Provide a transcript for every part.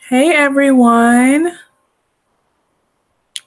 Hey everyone,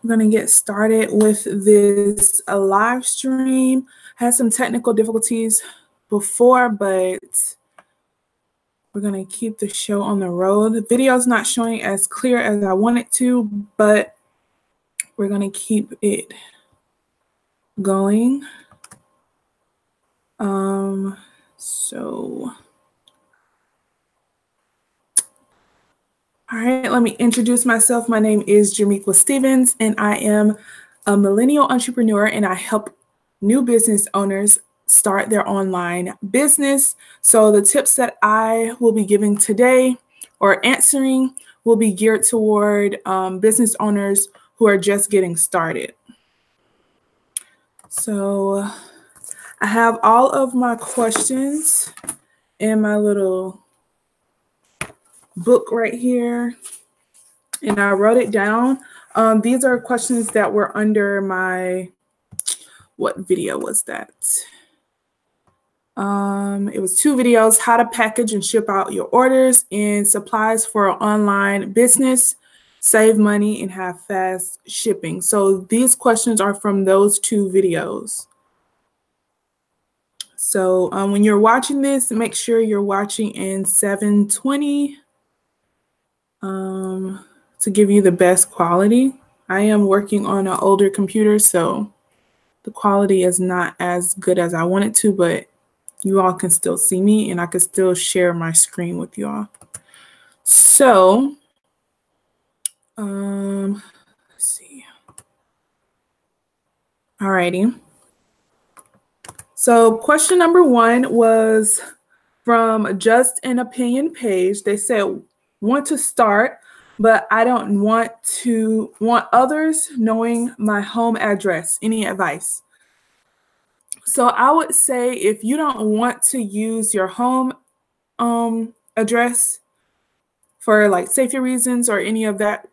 we're going to get started with this live stream. Had some technical difficulties before, but we're going to keep the show on the road. The video's not showing as clear as I want it to, but we're going to keep it going. All right, let me introduce myself. My name is Jamequa Stevens, and I am a millennial entrepreneur, and I help new business owners start their online business. So the tips that I will be giving today or answering will be geared toward business owners who are just getting started. So I have all of my questions in my little book right here, and I wrote it down. These are questions that were under my, what video was that? It was 2 videos: how to package and ship out your orders and supplies for an online business, save money and have fast shipping. So these questions are from those 2 videos. So when you're watching this, make sure you're watching in 720 to give you the best quality. I am working on an older computer, so the quality is not as good as I want it to, but you all can still see me and I can still share my screen with you all. So, let's see. Alrighty. So question number 1 was from Just an Opinion page. They said, want to start, but I don't want others knowing my home address. Any advice? So I would say if you don't want to use your home address for like safety reasons or any of that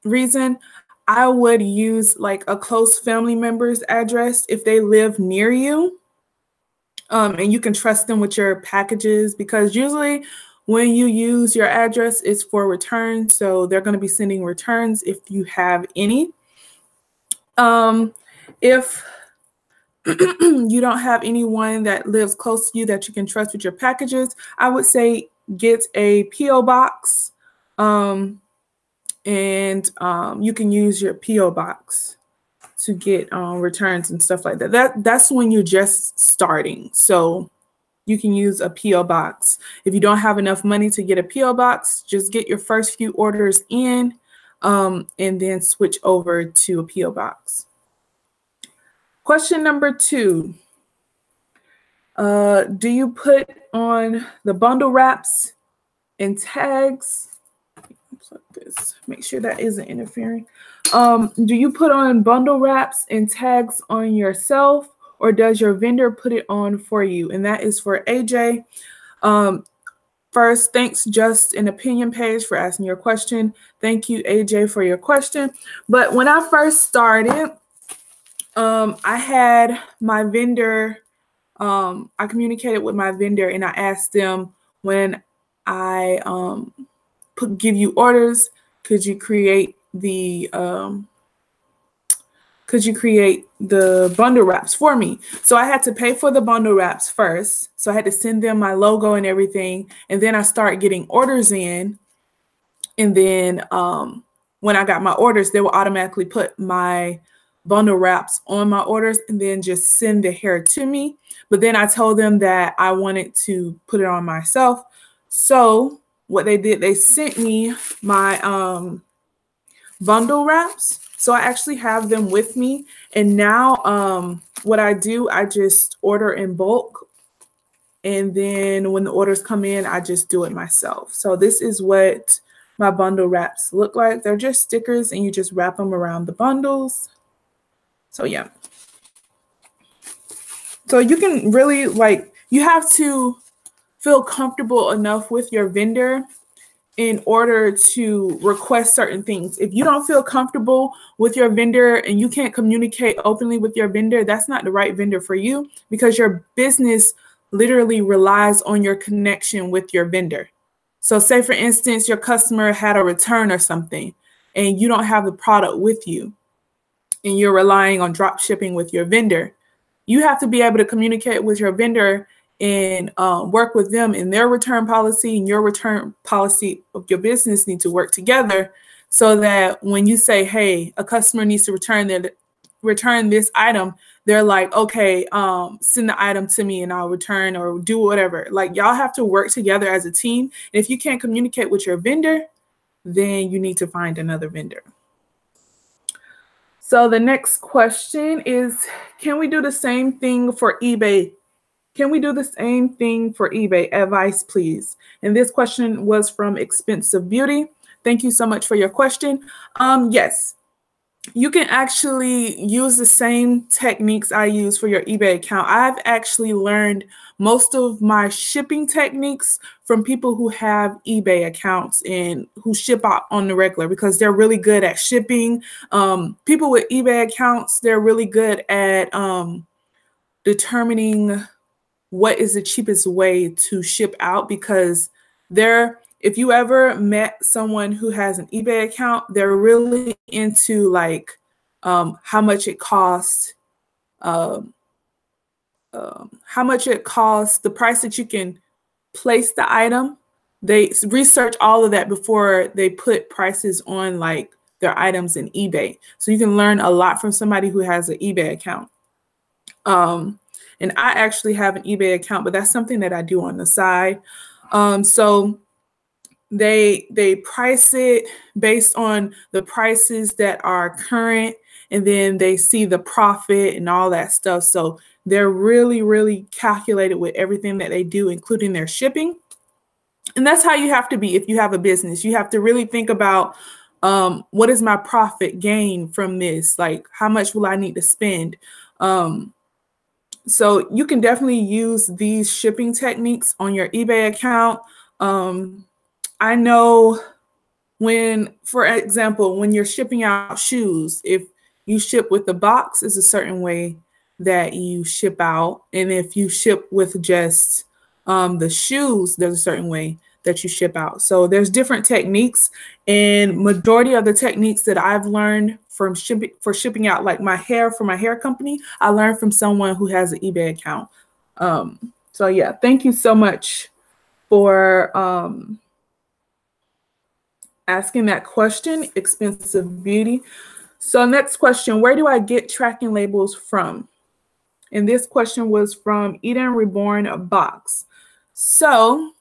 reason, I would use like a close family member's address if they live near you. And you can trust them with your packages, because usually when you use your address, it's for return. So they're going to be sending returns if you have any. If you don't have anyone that lives close to you that you can trust with your packages, I would say get a P.O. box, and you can use your P.O. box to get returns and stuff like that. That's when you're just starting. So you can use a P.O. box. If you don't have enough money to get a P.O. box, just get your first few orders in and then switch over to a P.O. box. Question number 2. Do you put on the bundle wraps and tags? Like this. Make sure that isn't interfering. Do you put on bundle wraps and tags on yourself, or does your vendor put it on for you? And that is for AJ. First, thanks Just an Opinion page for asking your question. Thank you, AJ, for your question. But when I first started, I had my vendor, I communicated with my vendor and I asked them, when I give you orders, could you create the bundle wraps for me? So I had to pay for the bundle wraps first. So I had to send them my logo and everything. And then I started getting orders in. And then when I got my orders, they will automatically put my bundle wraps on my orders and then just send the hair to me. But then I told them that I wanted to put it on myself. So what they did, they sent me my bundle wraps. So I actually have them with me. And now what I do, I just order in bulk. And then when the orders come in, I just do it myself. So this is what my bundle wraps look like. They're just stickers and you just wrap them around the bundles. So yeah. So you can really you have to feel comfortable enough with your vendor in order to request certain things. If you don't feel comfortable with your vendor and you can't communicate openly with your vendor, that's not the right vendor for you, because your business literally relies on your connection with your vendor. So say, for instance, your customer had a return or something, and you don't have the product with you, and you're relying on drop shipping with your vendor. You have to be able to communicate with your vendor and work with them in their return policy, and your return policy of your business need to work together, so that when you say, hey, a customer needs to return this item, they're like, okay, send the item to me and I'll return or do whatever. Like, y'all have to work together as a team. And if you can't communicate with your vendor, then you need to find another vendor. So the next question is, can we do the same thing for eBay? Can we do the same thing for eBay? Advice, please. And this question was from Expensive Beauty. Thank you so much for your question. Yes, you can actually use the same techniques I use for your eBay account. I've actually learned most of my shipping techniques from people who have eBay accounts and who ship out on the regular, because they're really good at shipping. People with eBay accounts, they're really good at determining what is the cheapest way to ship out, because if you ever met someone who has an eBay account, they're really into like how much it costs, the price that you can place the item. They research all of that before they put prices on like their items in eBay. So you can learn a lot from somebody who has an eBay account. And I actually have an eBay account, but that's something that I do on the side. So they price it based on the prices that are current, and then they see the profit and all that stuff. So they're really, really calculated with everything that they do, including their shipping. And that's how you have to be if you have a business. You have to really think about what is my profit gain from this? Like, how much will I need to spend? So you can definitely use these shipping techniques on your eBay account. I know for example, when you're shipping out shoes, if you ship with the box, it's a certain way that you ship out. And if you ship with just the shoes, there's a certain way that you ship out. So there's different techniques, and majority of the techniques that I've learned from shipping out like my hair for my hair company, I learned from someone who has an eBay account. So yeah, thank you so much for asking that question, Expensive Beauty. So next question, where do I get tracking labels from? And this question was from Eden Reborn Box. So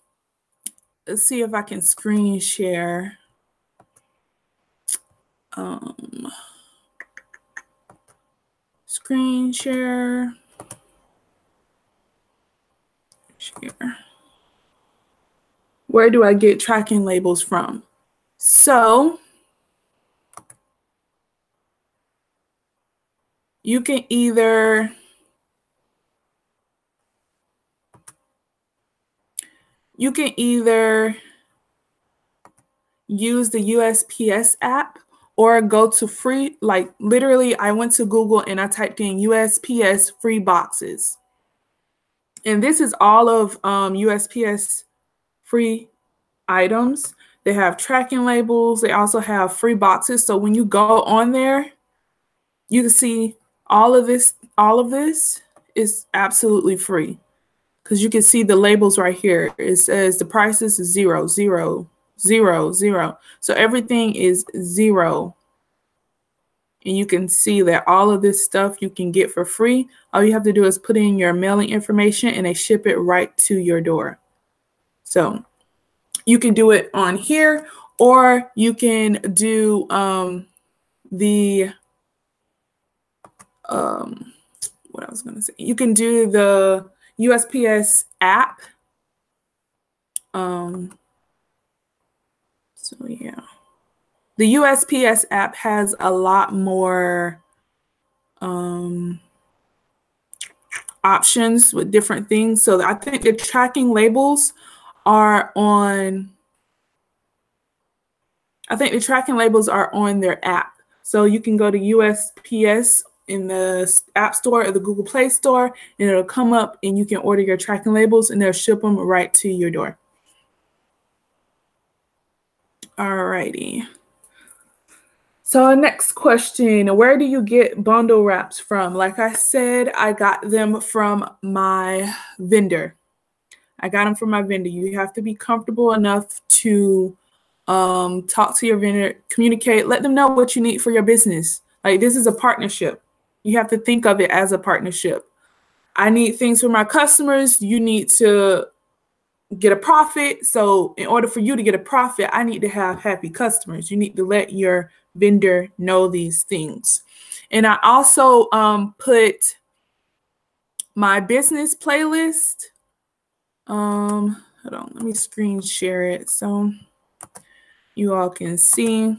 let's see if I can screen share. Screen share. Share. Where do I get tracking labels from? So you can either use the USPS app or go to free, like literally I went to Google and I typed in USPS free boxes. And this is all of USPS free items. They have tracking labels. They also have free boxes. So when you go on there, you can see all of this is absolutely free, because you can see the labels right here. It says the prices is 0, 0, 0, 0. So everything is 0. And you can see that all of this stuff you can get for free. All you have to do is put in your mailing information and they ship it right to your door. So you can do it on here, or you can do what I was going to say. You can do the USPS app. So yeah, the USPS app has a lot more options with different things. So I think the tracking labels are on. I think the tracking labels are on their app. So you can go to USPS in the App Store or the Google Play Store, and it'll come up and you can order your tracking labels and they'll ship them right to your door. Alrighty. So next question, where do you get bundle wraps from? Like I said, I got them from my vendor. I got them from my vendor. You have to be comfortable enough to talk to your vendor, communicate, let them know what you need for your business. Like, this is a partnership. You have to think of it as a partnership. I need things for my customers. You need to get a profit. So in order for you to get a profit, I need to have happy customers. You need to let your vendor know these things. And I also put my business playlist. Hold on, let me screen share it so you all can see.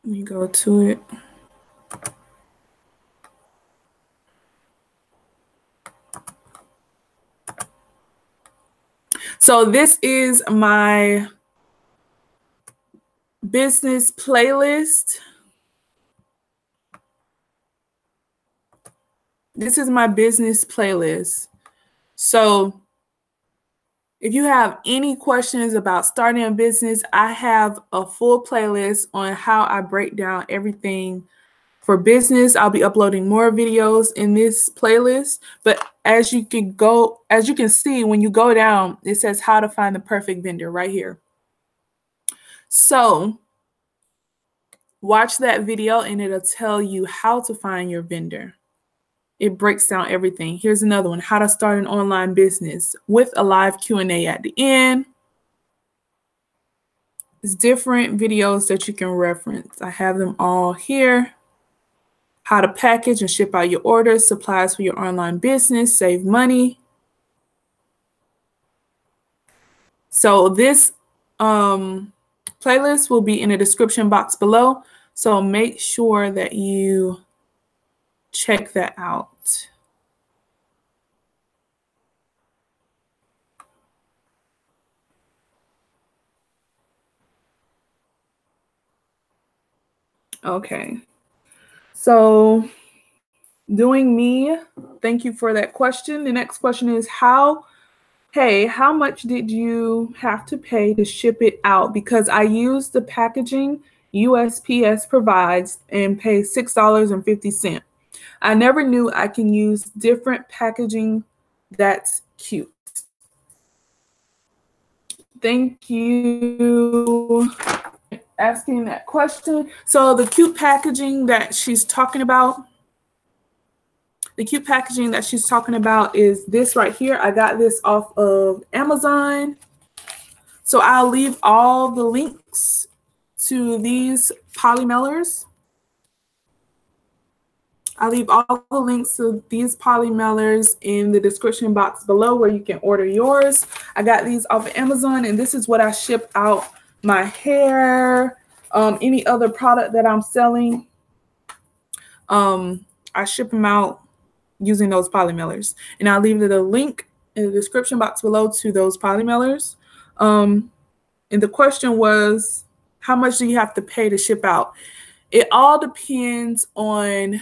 Let me go to it. So this is my business playlist. This is my business playlist. So if you have any questions about starting a business, I have a full playlist on how I break down everything for business. I'll be uploading more videos in this playlist, but as you can see, when you go down, it says how to find the perfect vendor right here. So watch that video and it'll tell you how to find your vendor. It breaks down everything. Here's another one, how to start an online business with a live Q&A at the end. It's different videos that you can reference. I have them all here. How to package and ship out your orders, supplies for your online business, save money. So this playlist will be in the description box below. So make sure that you check that out. Okay. So doing me, thank you for that question. The next question is how much did you have to pay to ship it out? Because I use the packaging USPS provides and pay $6.50. I never knew I can use different packaging. That's cute. Thank you for asking that question. So the cute packaging that she's talking about, is this right here. I got this off of Amazon. So I'll leave all the links to these polymailers. I'll leave all the links to these polymailers in the description box below where you can order yours. I got these off of Amazon, and this is what I ship out my hair, any other product that I'm selling. I ship them out using those polymailers, and I'll leave a link in the description box below to those polymailers. And the question was, how much do you have to pay to ship out? It all depends on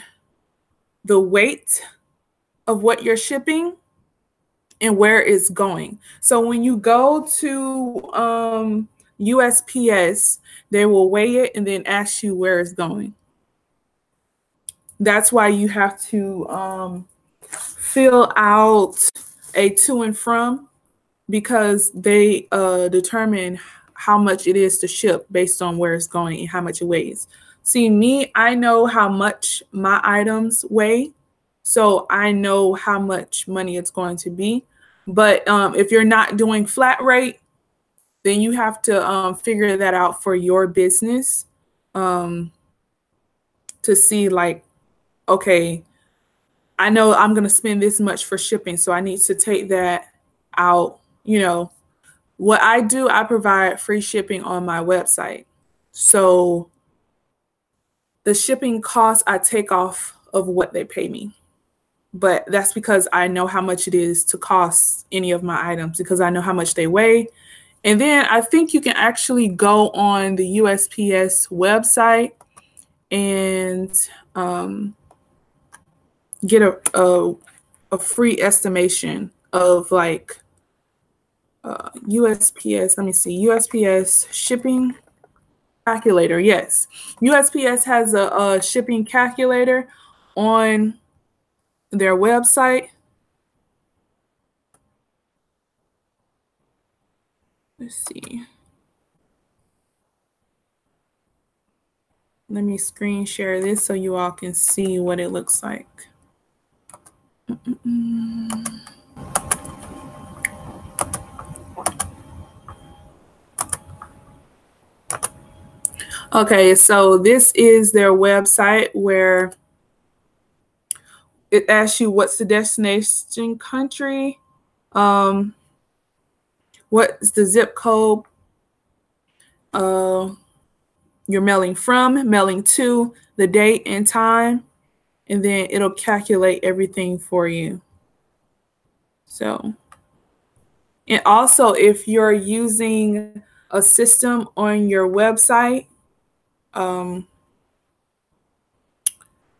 the weight of what you're shipping and where it's going. So when you go to USPS, they will weigh it and then ask you where it's going. That's why you have to fill out a to and from, because they determine how much it is to ship based on where it's going and how much it weighs. See, me, I know how much my items weigh, so I know how much money it's going to be. But if you're not doing flat rate, then you have to figure that out for your business to see, like, okay, I know I'm going to spend this much for shipping, so I need to take that out. You know, what I do, I provide free shipping on my website. So the shipping costs I take off of what they pay me. But that's because I know how much it is to cost any of my items, because I know how much they weigh. And then I think you can actually go on the USPS website and get a free estimation of like USPS. Let me see. USPS shipping calculator. Yes. USPS has a shipping calculator on their website. Let's see. Let me screen share this so you all can see what it looks like. Okay, so this is their website where it asks you what's the destination country, what's the zip code you're mailing from, mailing to, the date and time, and then it'll calculate everything for you. So, and also if you're using a system on your website,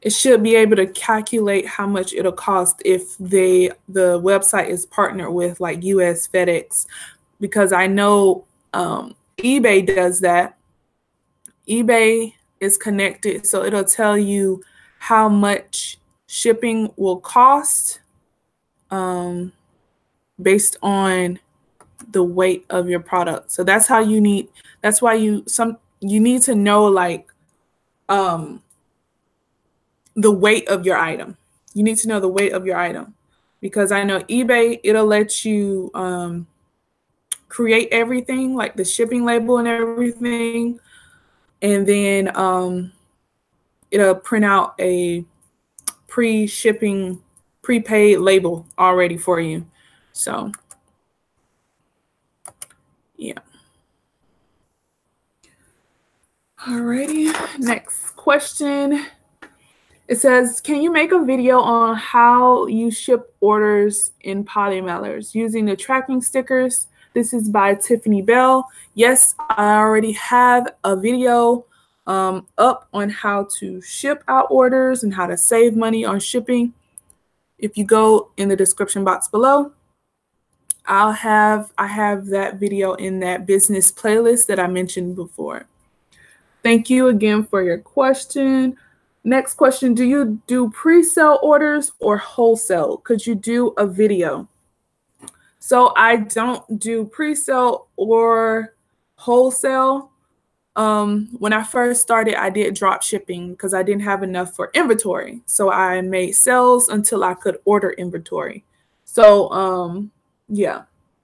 it should be able to calculate how much it'll cost if the website is partnered with like US FedEx, because I know eBay does that. eBay is connected, so it'll tell you how much shipping will cost based on the weight of your product. So that's how you need. That's why you need to know like the weight of your item. You need to know the weight of your item, because I know eBay, it'll let you create everything like the shipping label and everything, and then it'll print out a pre-shipping prepaid label already for you. So yeah. Alrighty, next question. It says, can you make a video on how you ship orders in poly mailers using the tracking stickers? This is by Tiffany Bell. Yes, I already have a video up on how to ship out orders and how to save money on shipping. If you go in the description box below, I have that video in that business playlist that I mentioned before. Thank you again for your question. Next question, do you do pre-sale orders or wholesale? Could you do a video? So I don't do pre-sale or wholesale. When I first started, I did drop shipping because I didn't have enough for inventory. So I made sales until I could order inventory. So yeah,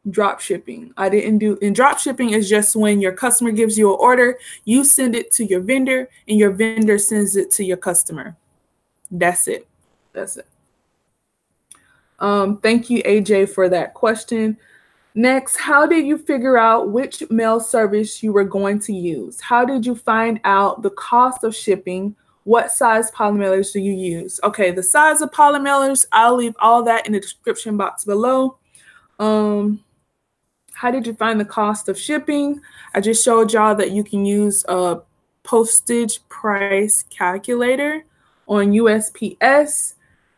drop shipping. I didn't do, and drop shipping is just when your customer gives you an order, you send it to your vendor and your vendor sends it to your customer. That's it. That's it. Thank you, AJ, for that question. Next, how did you figure out which mail service you were going to use? How did you find out the cost of shipping? What size poly mailers do you use? Okay, the size of poly mailers, I'll leave all that in the description box below. How did you find the cost of shipping? I just showed y'all that you can use a postage price calculator on USPS,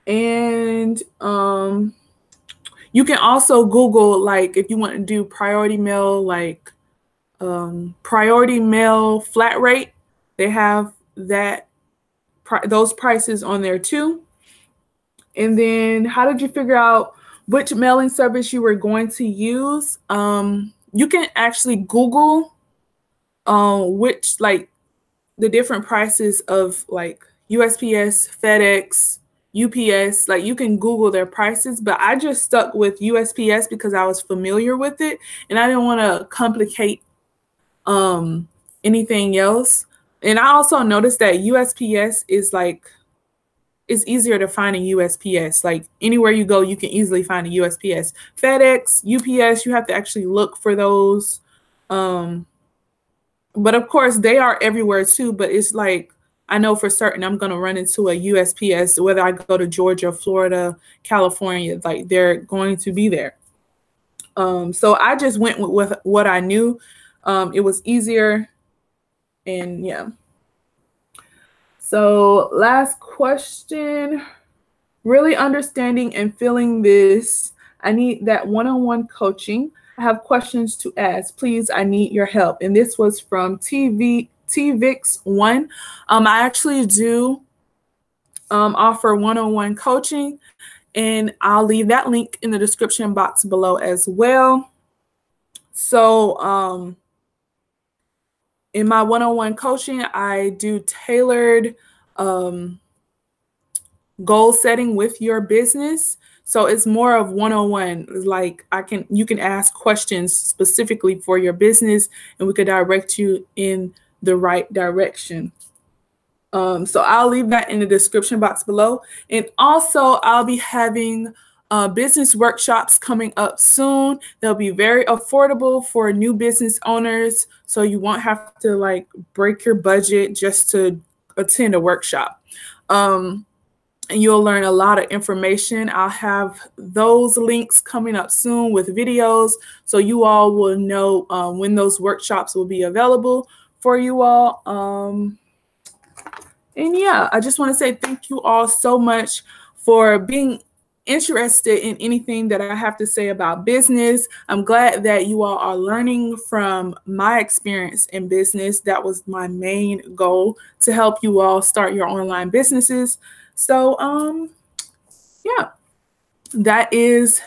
and you can also Google, like, if you want to do priority mail, like priority mail flat rate, they have that those prices on there too. And then how did you figure out which mailing service you were going to use? You can actually Google which, like, the different prices of like USPS, FedEx, UPS. Like, you can Google their prices, but I just stuck with USPS because I was familiar with it and I didn't want to complicate anything else. And I also noticed that USPS is like, it's easier to find a USPS. Like, anywhere you go, you can easily find a USPS. FedEx, UPS, you have to actually look for those. But of course, they are everywhere too. But it's like, I know for certain I'm going to run into a USPS, whether I go to Georgia, Florida, California, like, they're going to be there. So I just went with what I knew. It was easier. And yeah. So last question. Really understanding and feeling this, I need that one-on-one coaching. I have questions to ask. Please, I need your help. And this was from TVix1. I actually do offer one-on-one coaching, and I'll leave that link in the description box below as well. So in my one-on-one coaching, I do tailored goal setting with your business. So it's more of one-on-one. Like you can ask questions specifically for your business, and we could direct you in the right direction. So I'll leave that in the description box below. And also I'll be having business workshops coming up soon. They'll be very affordable for new business owners. So you won't have to like break your budget just to attend a workshop. And you'll learn a lot of information. I'll have those links coming up soon with videos, so you all will know when those workshops will be available for you all. And yeah, I just want to say thank you all so much for being interested in anything that I have to say about business. I'm glad that you all are learning from my experience in business. That was my main goal, to help you all start your online businesses. So yeah, that is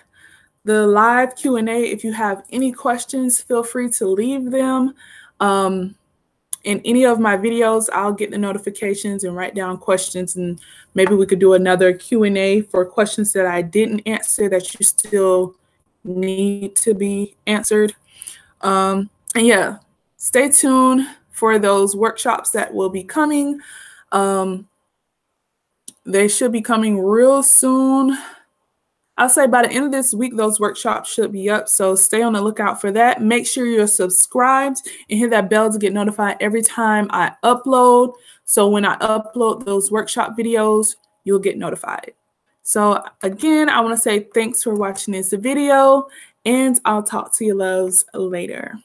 the live Q&A. If you have any questions, feel free to leave them. In any of my videos, I'll get the notifications and write down questions, and maybe we could do another Q&A for questions that I didn't answer that you still need to be answered. And yeah, stay tuned for those workshops that will be coming. They should be coming real soon. I'll say by the end of this week, those workshops should be up. So stay on the lookout for that. Make sure you're subscribed and hit that bell to get notified every time I upload. So when I upload those workshop videos, you'll get notified. So again, I want to say thanks for watching this video, and I'll talk to you loves later.